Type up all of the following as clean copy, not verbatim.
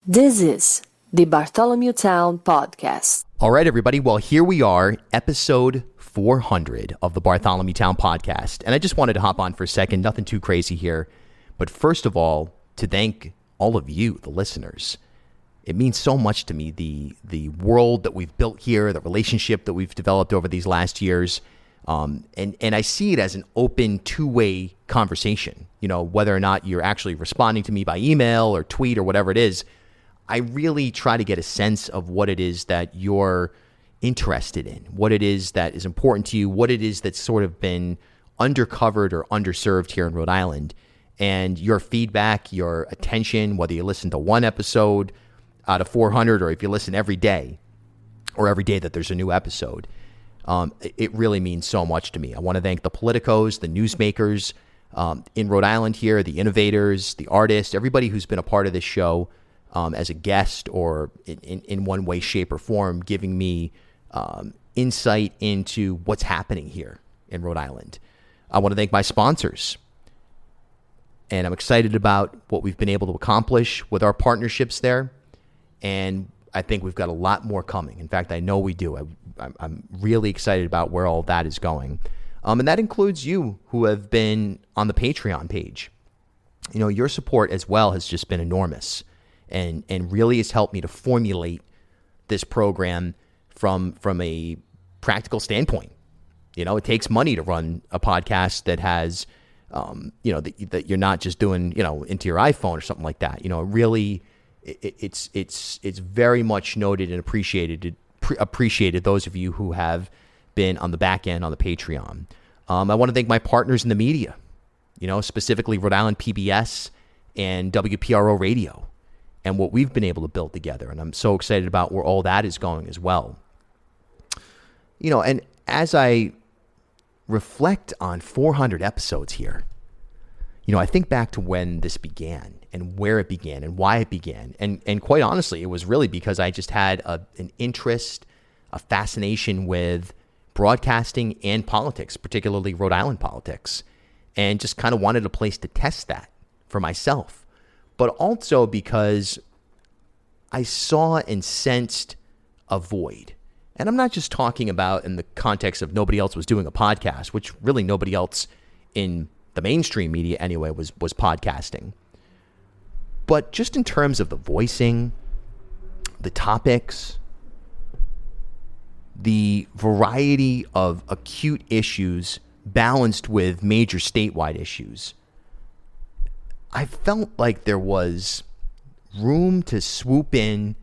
This is the Bartholomewtown Podcast. All right, everybody. Well, here we are, episode 400 of the Bartholomewtown Podcast. And I just wanted to hop on for a second, nothing too crazy here. But first of all, to thank all of you, the listeners. It means so much to me, the world that we've built here, the relationship that we've developed over these last years. And I see it as an open two-way conversation. You know, whether or not you're actually responding to me by email or tweet or whatever it is, I really try to get a sense of what it is that you're interested in, what it is that is important to you, what it is that's sort of been undercovered or underserved here in Rhode Island. And your feedback, your attention, whether you listen to one episode out of 400 or if you listen every day or every day that there's a new episode, it really means so much to me. I want to thank the politicos, the newsmakers in Rhode Island here, the innovators, the artists, everybody who's been a part of this show as a guest or in one way, shape, or form, giving me insight into what's happening here in Rhode Island. I want to thank my sponsors. And I'm excited about what we've been able to accomplish with our partnerships there. And I think we've got a lot more coming. In fact, I know we do. I'm really excited about where all that is going. And that includes you who have been on the Patreon page. You know, your support as well has just been enormous and really has helped me to formulate this program from a practical standpoint. You know, it takes money to run a podcast that has, that you're not just doing, into your iPhone or something like that. You know, really, it's very much noted and appreciated those of you who have been on the back end on the Patreon. I want to thank my partners in the media, specifically Rhode Island PBS and WPRO Radio and what we've been able to build together. And I'm so excited about where all that is going as well. And as I reflect on 400 episodes here, I think back to when this began and where it began and why it began. And quite honestly, it was really because I just had an interest, a fascination with broadcasting and politics, particularly Rhode Island politics, and just kind of wanted a place to test that for myself. But also because I saw and sensed a void. And I'm not just talking about in the context of nobody else was doing a podcast, which really nobody else in the mainstream media anyway was podcasting. But just in terms of the voicing, the topics, the variety of acute issues balanced with major statewide issues, I felt like there was room to swoop in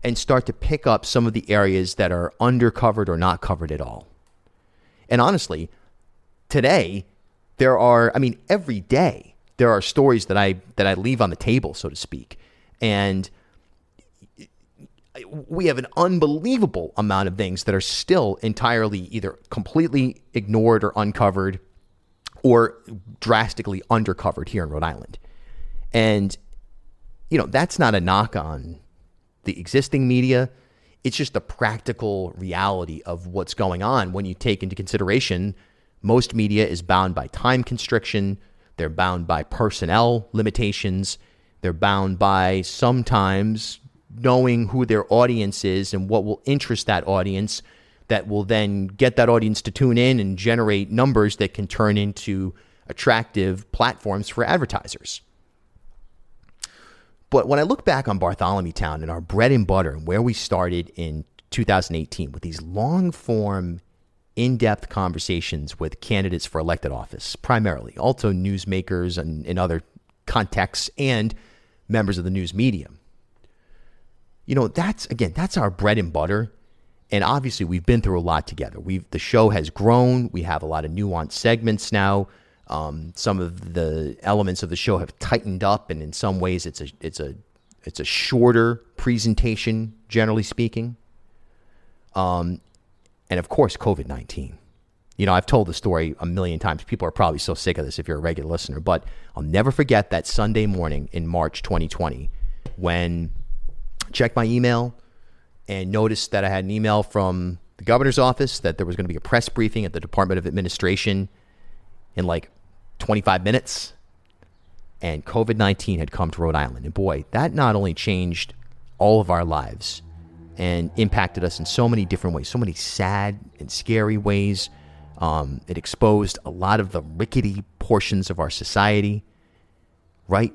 and start to pick up some of the areas that are undercovered or not covered at all. And honestly, today, every day, there are stories that I leave on the table, so to speak. And we have an unbelievable amount of things that are still entirely either completely ignored or uncovered or drastically undercovered here in Rhode Island. And, that's not a knock on the existing media. It's just the practical reality of what's going on when you take into consideration most media is bound by time constriction. They're bound by personnel limitations. They're bound by sometimes knowing who their audience is and what will interest that audience that will then get that audience to tune in and generate numbers that can turn into attractive platforms for advertisers. But when I look back on Bartholomewtown and our bread and butter and where we started in 2018 with these long-form, in-depth conversations with candidates for elected office, primarily, also newsmakers and in other contexts and members of the news media. That's our bread and butter. And obviously, we've been through a lot together. The show has grown. We have a lot of nuanced segments now. Some of the elements of the show have tightened up, and in some ways, it's a shorter presentation, generally speaking. And of course, COVID-19. I've told the story a million times. People are probably so sick of this if you're a regular listener, but I'll never forget that Sunday morning in March 2020 when I checked my email and noticed that I had an email from the governor's office that there was going to be a press briefing at the Department of Administration in like 25 minutes. and COVID-19 had come to Rhode Island. And boy, that not only changed all of our lives and impacted us in so many different ways, so many sad and scary ways. It exposed a lot of the rickety portions of our society, right?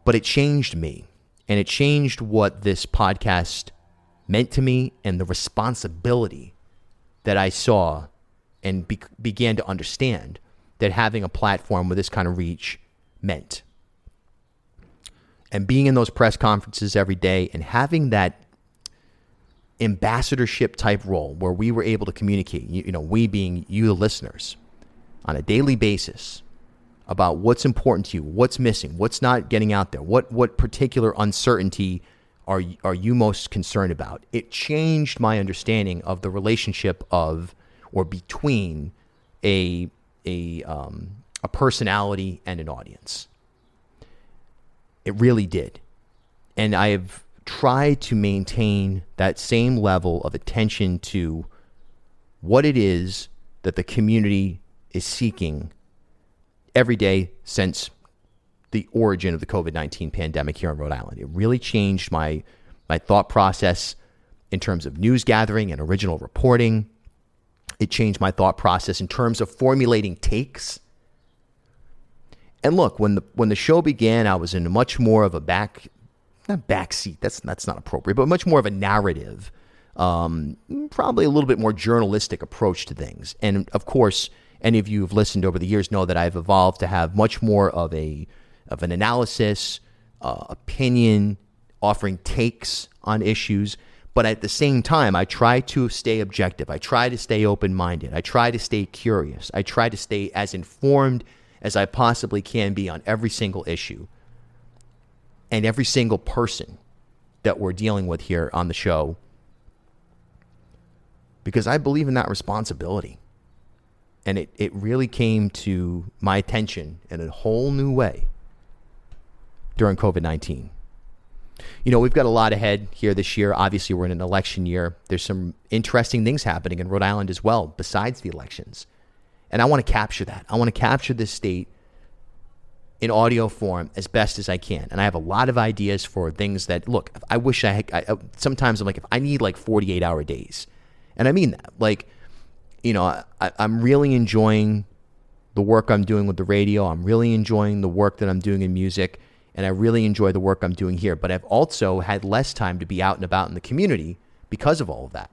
But it changed me, and it changed what this podcast meant to me and the responsibility that I saw and began to understand that having a platform with this kind of reach meant. And being in those press conferences every day and having that ambassadorship type role where we were able to communicate, we being you, the listeners, on a daily basis about what's important to you, what's missing, what's not getting out there, what particular uncertainty are you most concerned about. It changed my understanding of the relationship of or between a personality and an audience. It really did. And I have tried to maintain that same level of attention to what it is that the community is seeking every day since the origin of the COVID-19 pandemic here in Rhode Island. It really changed my thought process in terms of news gathering and original reporting. It changed my thought process in terms of formulating takes. And look, when the show began, I was in much more of a backseat. That's not appropriate, but much more of a narrative, probably a little bit more journalistic approach to things. And of course, any of you who've listened over the years know that I've evolved to have much more of an analysis, opinion, offering takes on issues. But at the same time, I try to stay objective. I try to stay open-minded. I try to stay curious. I try to stay as informed as I possibly can be on every single issue and every single person that we're dealing with here on the show, because I believe in that responsibility. And it really came to my attention in a whole new way during COVID-19. We've got a lot ahead here this year. Obviously, we're in an election year. There's some interesting things happening in Rhode Island as well, besides the elections. And I want to capture that. I want to capture this state in audio form as best as I can. And I have a lot of ideas for things that, look, I wish sometimes I'm like, if I need 48-hour days. And I mean that. I'm really enjoying the work I'm doing with the radio. I'm really enjoying the work that I'm doing in music. And I really enjoy the work I'm doing here. But I've also had less time to be out and about in the community because of all of that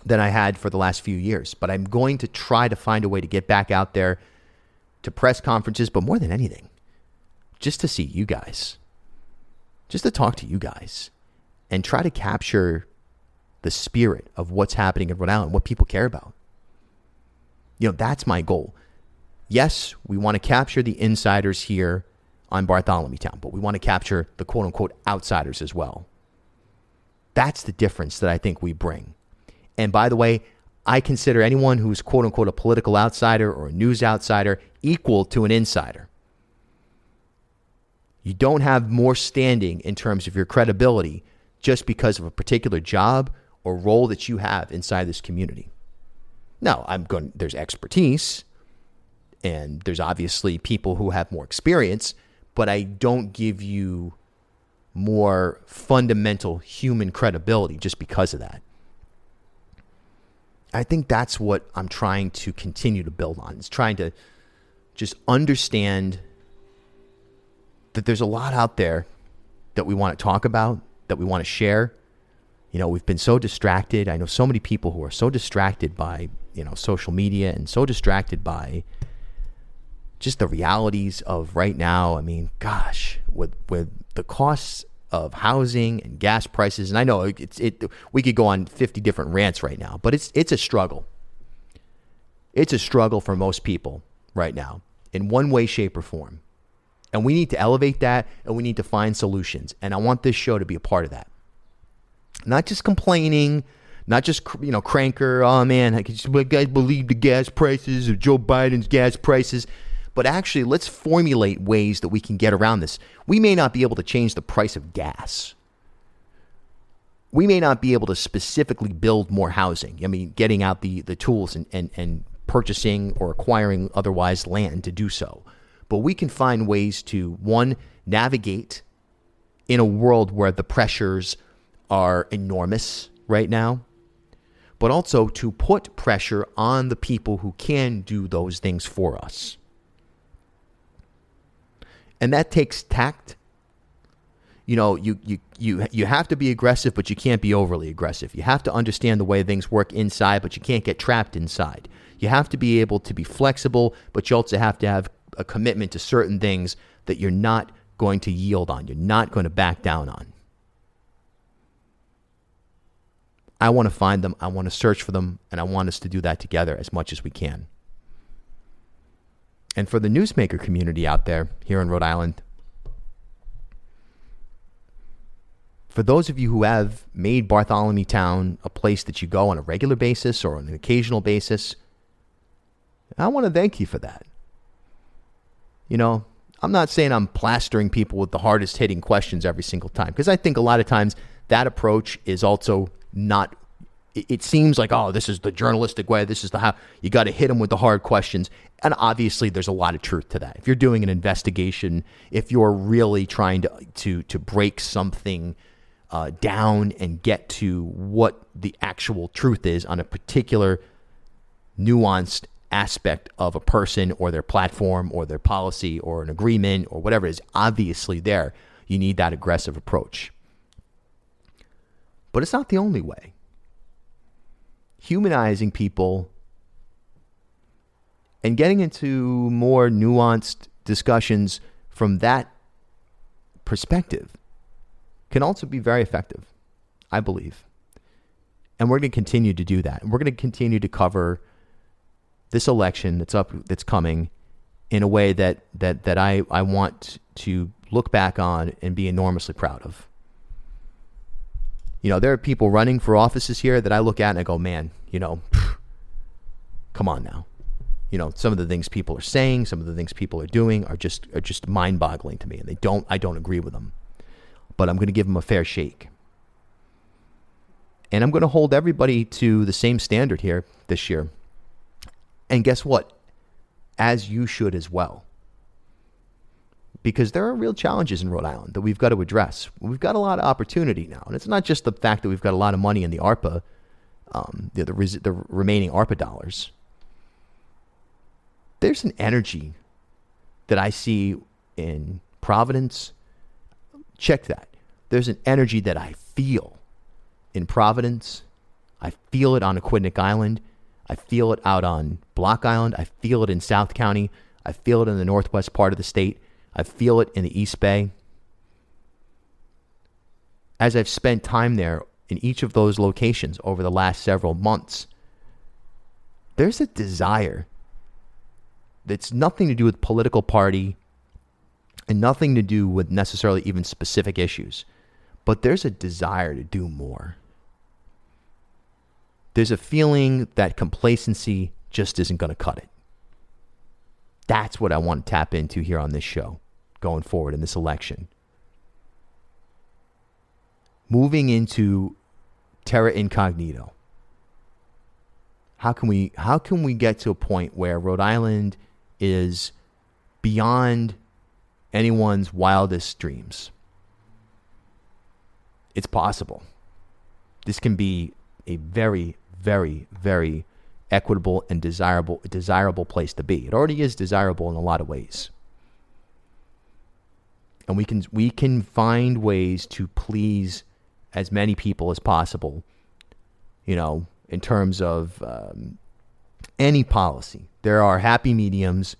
than I had for the last few years. But I'm going to try to find a way to get back out there to press conferences, but more than anything, just to see you guys, just to talk to you guys and try to capture the spirit of what's happening in Rhode Island, what people care about. That's my goal. Yes, we want to capture the insiders here on Bartholomewtown, but we want to capture the quote-unquote outsiders as well. That's the difference that I think we bring. And by the way, I consider anyone who's quote-unquote a political outsider or a news outsider equal to an insider. You don't have more standing in terms of your credibility just because of a particular job or role that you have inside this community. Now, there's expertise, and there's obviously people who have more experience, but I don't give you more fundamental human credibility just because of that. I think that's what I'm trying to continue to build on. It's trying to just understand that there's a lot out there that we want to talk about, that we want to share. We've been so distracted. I know so many people who are so distracted by, social media and so distracted by just the realities of right now. I mean, gosh, with the costs of housing and gas prices, and I know we could go on 50 different rants right now, but it's a struggle. It's a struggle for most people right now in one way, shape, or form. And we need to elevate that, and we need to find solutions. And I want this show to be a part of that. Not just complaining, not just, cranker, oh man, I guys believe the gas prices of Joe Biden's gas prices. But actually, let's formulate ways that we can get around this. We may not be able to change the price of gas. We may not be able to specifically build more housing. I mean, getting out the tools and purchasing or acquiring otherwise land to do so. But we can find ways to, one, navigate in a world where the pressures are enormous right now, but also to put pressure on the people who can do those things for us. And that takes tact. You know, you have to be aggressive, but you can't be overly aggressive. You have to understand the way things work inside, but you can't get trapped inside. You have to be able to be flexible, but you also have to have a commitment to certain things that you're not going to yield on. You're not going to back down on. I want to find them. I want to search for them. And I want us to do that together as much as we can. And for the newsmaker community out there here in Rhode Island, for those of you who have made Bartholomewtown a place that you go on a regular basis or on an occasional basis, I want to thank you for that. You know, I'm not saying I'm plastering people with the hardest hitting questions every single time, because I think a lot of times that approach is also not, it seems like, oh, this is the journalistic way. This is the how you got to hit them with the hard questions. And obviously there's a lot of truth to that. If you're doing an investigation, if you're really trying to break something down and get to what the actual truth is on a particular nuanced aspect of a person or their platform or their policy or an agreement or whatever it is, obviously there, you need that aggressive approach. But it's not the only way. Humanizing people and getting into more nuanced discussions from that perspective can also be very effective, I believe. And we're going to continue to do that. And we're going to continue to cover this election that's coming in a way that I want to look back on and be enormously proud of. You know, there are people running for offices here that I look at and I go, man, you know, come on now. You know, some of the things people are saying, some of the things people are doing are just mind-boggling to me, and I don't agree with them. But I'm going to give them a fair shake. And I'm going to hold everybody to the same standard here this year. And guess what? As you should as well. Because there are real challenges in Rhode Island that we've got to address. We've got a lot of opportunity now. And it's not just the fact that we've got a lot of money in the ARPA, the remaining ARPA dollars. There's an energy that I see in Providence. Check that. There's an energy that I feel in Providence. I feel it on Aquidneck Island. I feel it out on Block Island. I feel it in South County. I feel it in the northwest part of the state. I feel it in the East Bay. As I've spent time there in each of those locations over the last several months, there's a desire that's nothing to do with political party and nothing to do with necessarily even specific issues. But there's a desire to do more. There's a feeling that complacency just isn't going to cut it. That's what I want to tap into here on this show going forward in this election. Moving into terra incognito. How can we get to a point where Rhode Island is beyond anyone's wildest dreams? It's possible. This can be a very, very, very equitable and desirable place to be. It already is desirable in a lot of ways. And we can find ways to please as many people as possible, you know, in terms of any policy. There are happy mediums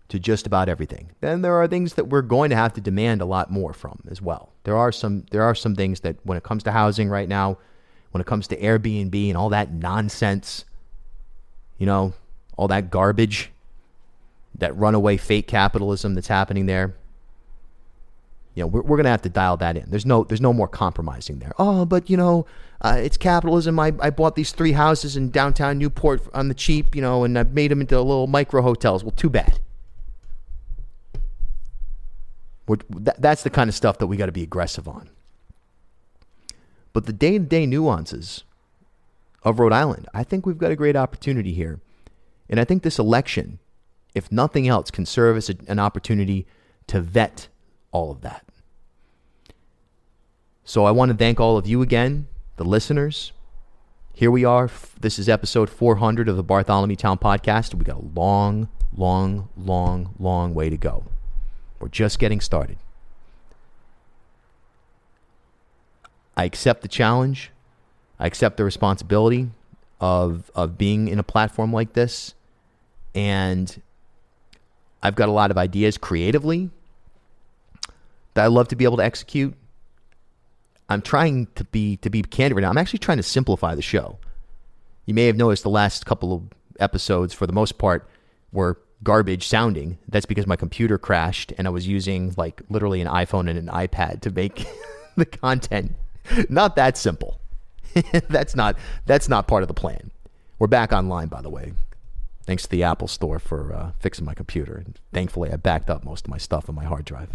to just about everything. Then there are things that we're going to have to demand a lot more from as well. There are some things that when it comes to housing right now, when it comes to Airbnb and all that nonsense, you know, all that garbage, that runaway fake capitalism that's happening there, you know, we're going to have to dial that in. There's no more compromising there. Oh, but you know, it's capitalism. I bought these 3 houses in downtown Newport on the cheap, you know, and I've made them into little micro hotels. Well, too bad. That's the kind of stuff that we got to be aggressive on. But the day-to-day nuances of Rhode Island, I think we've got a great opportunity here. And I think this election if nothing else, can serve as an opportunity to vet all of that. So I want to thank all of you again, the listeners. Here we are. This is episode 400 of the Bartholomewtown Podcast. We got a long way to go. We're just getting started. I accept the challenge. I accept the responsibility of being in a platform like this. And I've got a lot of ideas creatively that I love to be able to execute. I'm trying to be candid right now. I'm actually trying to simplify the show. You may have noticed the last couple of episodes, for the most part, were garbage sounding. That's because my computer crashed and I was using like literally an iPhone and an iPad to make the content. Not that simple. That's not part of the plan. We're back online, by the way. Thanks to the Apple Store for fixing my computer. And thankfully, I backed up most of my stuff on my hard drive.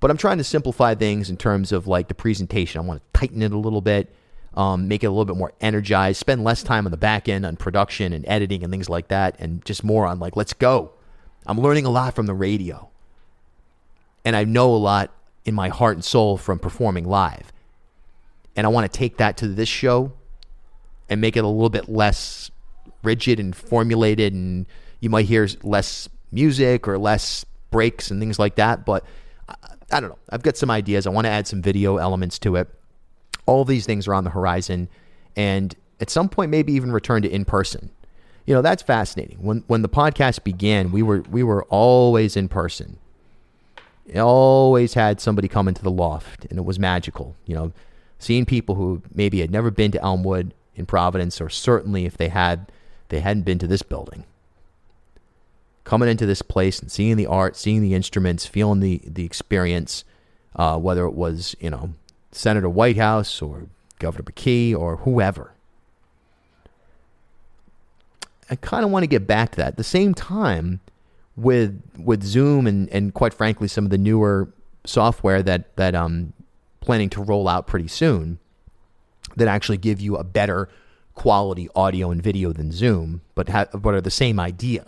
But I'm trying to simplify things in terms of like the presentation. I want to tighten it a little bit, make it a little bit more energized, spend less time on the back end on production and editing and things like that, and just more on like, let's go. I'm learning a lot from the radio. And I know a lot in my heart and soul from performing live. And I want to take that to this show and make it a little bit less rigid and formulated, and you might hear less music or less breaks and things like that, but I don't know. I've got some ideas. I want to add some video elements to it. All these things are on the horizon, and at some point maybe even return to in-person. You know, that's fascinating. When the podcast began, we were always in person. It always had somebody come into the loft, and it was magical. You know, seeing people who maybe had never been to Elmwood in Providence, or certainly if they hadn't been to this building. Coming into this place and seeing the art, seeing the instruments, feeling the experience, whether it was, you know, Senator Whitehouse or Governor McKee or whoever. I kind of want to get back to that. At the same time, with Zoom and quite frankly some of the newer software that I'm planning to roll out pretty soon, that actually give you a better quality audio and video than Zoom, but are the same idea.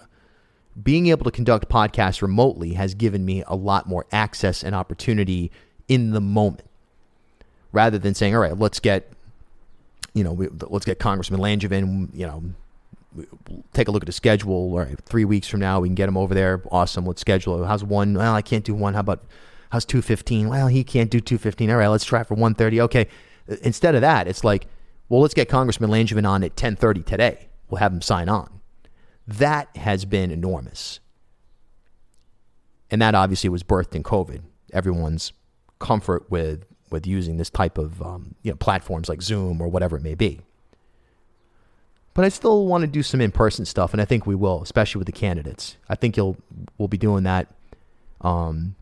Being able to conduct podcasts remotely has given me a lot more access and opportunity in the moment, rather than saying, all right, let's get Congressman Langevin, you know, take a look at the schedule. All right, 3 weeks from now, we can get him over there. Awesome. Let's schedule it. How's one? Well, I can't do one. How's 2:15? Well, he can't do 2:15. All right, let's try for 1:30. Okay. Instead of that, it's like, well, let's get Congressman Langevin on at 10:30 today. We'll have him sign on. That has been enormous. And that obviously was birthed in COVID. Everyone's comfort with using this type of platforms like Zoom or whatever it may be. But I still want to do some in-person stuff, and I think we will, especially with the candidates. I think we'll be doing that on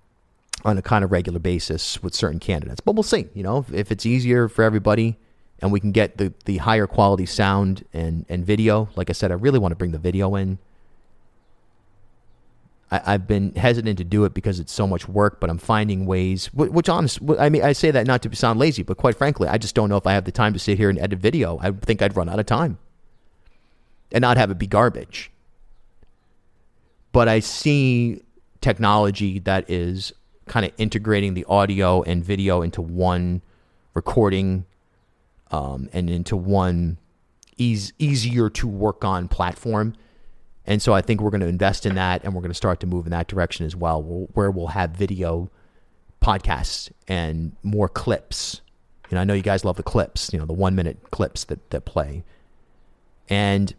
a kind of regular basis with certain candidates. But we'll see, you know, if it's easier for everybody and we can get the higher quality sound and video. Like I said, I really want to bring the video in. I've been hesitant to do it because it's so much work, but I'm finding ways, I say that not to sound lazy, but quite frankly, I just don't know if I have the time to sit here and edit video. I think I'd run out of time and not have it be garbage. But I see technology that is kind of integrating the audio and video into one recording and into one easier to work on platform. And so I think we're going to invest in that, and we're going to start to move in that direction as well, where we'll have video podcasts and more clips. You know, I know you guys love the clips, you know, the 1-minute clips that play. And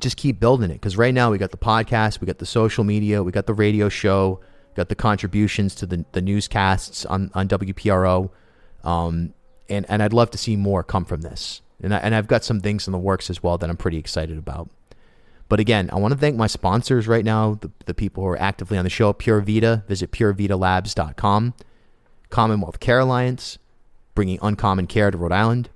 just keep building it, because right now we got the podcast, we got the social media, we got the radio show, got the contributions to the newscasts on WPRO. And I'd love to see more come from this. And I've got some things in the works as well that I'm pretty excited about. But again, I want to thank my sponsors right now, the people who are actively on the show. Pure Vita, visit purevitalabs.com. Commonwealth Care Alliance, bringing uncommon care to Rhode Island.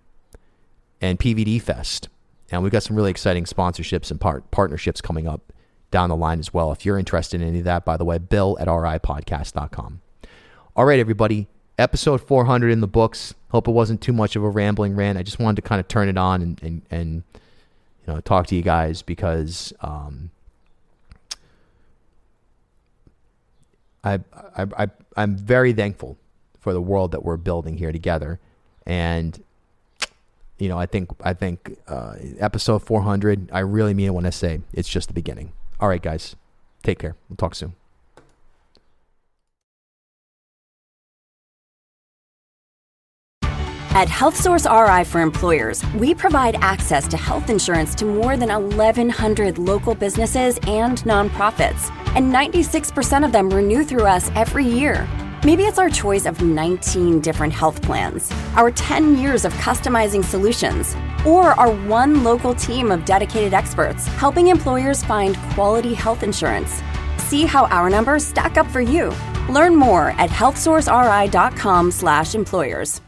And PVD Fest. And we've got some really exciting sponsorships and partnerships coming up down the line as well. If you're interested in any of that, by the way, bill@ripodcast.com. All right, everybody. Episode 400 in the books. Hope it wasn't too much of a rambling rant. I just wanted to kind of turn it on and talk to you guys, because I'm very thankful for the world that we're building here together. And, you know, I think episode 400, I really mean it when I say it's just the beginning. All right, guys, take care. We'll talk soon. At HealthSource RI for Employers, we provide access to health insurance to more than 1,100 local businesses and nonprofits, and 96% of them renew through us every year. Maybe it's our choice of 19 different health plans, our 10 years of customizing solutions, or our one local team of dedicated experts helping employers find quality health insurance. See how our numbers stack up for you. Learn more at healthsourceri.com/employers.